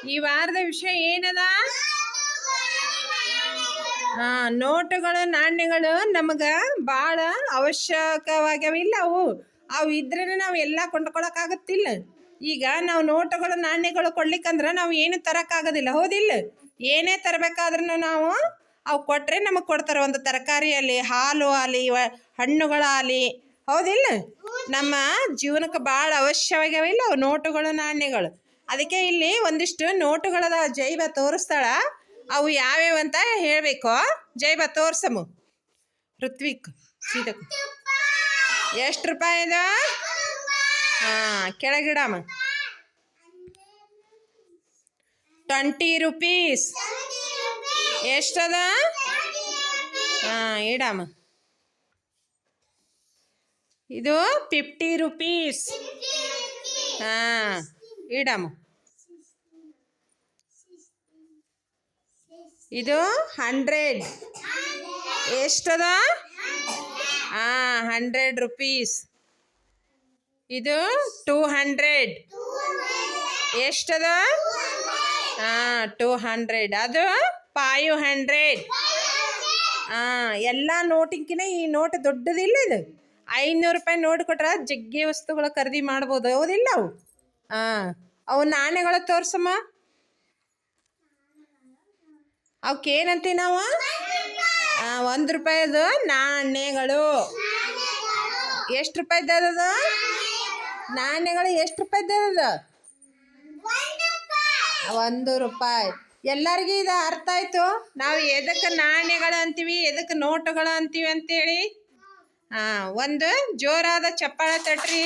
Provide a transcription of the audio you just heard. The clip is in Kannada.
ಈ ವಾರದ ವಿಷಯ ಏನದ? ನೋಟುಗಳು ನಾಣ್ಯಗಳು ನಮಗೆ ಭಾಳ ಅವಶ್ಯಕವಾಗ್ಯಾವಿಲ್ಲ. ಅವು ಇದ್ರೇ ನಾವು ಎಲ್ಲ ಕೊಂಡ್ಕೊಳಕ್ಕಾಗತ್ತಿಲ್ಲ. ಈಗ ನಾವು ನೋಟುಗಳು ನಾಣ್ಯಗಳು ಕೊಡ್ಲಿಕ್ಕಂದ್ರೆ ನಾವು ಏನು ತರೋಕ್ಕಾಗೋದಿಲ್ಲ, ಹೌದಿಲ್ಲ? ಏನೇ ತರಬೇಕಾದ್ರೂ ನಾವು ಅವು ಕೊಟ್ಟರೆ ನಮಗೆ ಕೊಡ್ತಾರೆ. ಒಂದು ತರಕಾರಿ ಆಗಲಿ, ಹಾಲು ಆಗಲಿ, ಹಣ್ಣುಗಳಾಗಲಿ, ಹೌದಿಲ್ಲ? ನಮ್ಮ ಜೀವನಕ್ಕೆ ಭಾಳ ಅವಶ್ಯವಾಗ್ಯಾವಿಲ್ಲ ಅವು ನೋಟುಗಳು ನಾಣ್ಯಗಳು. ಅದಕ್ಕೆ ಇಲ್ಲಿ ಒಂದಿಷ್ಟು ನೋಟುಗಳದ. ಜೈವ ತೋರಿಸ್ತಾಳ, ಅವು ಯಾವ್ಯಾವ ಅಂತ ಹೇಳಬೇಕು. ಜೈವ ತೋರ್ಸಮು. ಋತ್ವಿಕ್ ಸೀದಕ್ ಎಷ್ಟು ರೂಪಾಯಿ ಅದ? ಕೆಳಗಿಡಮ್ಮ. 20 rupees. ಎಷ್ಟದ? ಇಡಮ್ಮ. ಇದು 50 rupees. ಇಡಮ್ಮ. ಇದು 100. ಎಷ್ಟದ? 100 rupees. ಇದು 200. ಎಷ್ಟದ? 200. ಅದು 500. ಎಲ್ಲ ನೋಟಿಂಕಿನ ಈ ನೋಟ್ ದೊಡ್ಡದಿಲ್ಲ. ಇದು 500 ರೂಪಾಯಿ ನೋಟ್ ಕೊಟ್ರೆ ಜಗ್ಗಿ ವಸ್ತುಗಳು ಖರೀದಿ ಮಾಡ್ಬೋದು, ಹೌದಿಲ್ಲ? ಅವು ನಾಣ್ಯಗಳು ತೋರ್ಸಮ್ಮ. ಅವಕ್ಕೇನಂತೀವಿ ನಾವು? 1 ರೂಪಾಯಿದು ನಾಣ್ಯಗಳು. ಎಷ್ಟು ರೂಪಾಯಿದ್ದದ ನಾಣ್ಯಗಳು? ಎಷ್ಟು ರೂಪಾಯಿದ್ದದ? 1 ರೂಪಾಯಿ. ಎಲ್ಲರಿಗೂ ಇದು ಅರ್ಥ ಆಯ್ತು? ನಾವು ಎದಕ್ಕೆ ನಾಣ್ಯಗಳು ಅಂತೀವಿ, ಎದಕ್ಕೆ ನೋಟುಗಳು ಅಂತೀವಿ ಅಂತೇಳಿ. ಒಂದು ಜೋರಾದ ಚಪ್ಪಾಳೆ ತಟ್ರಿ.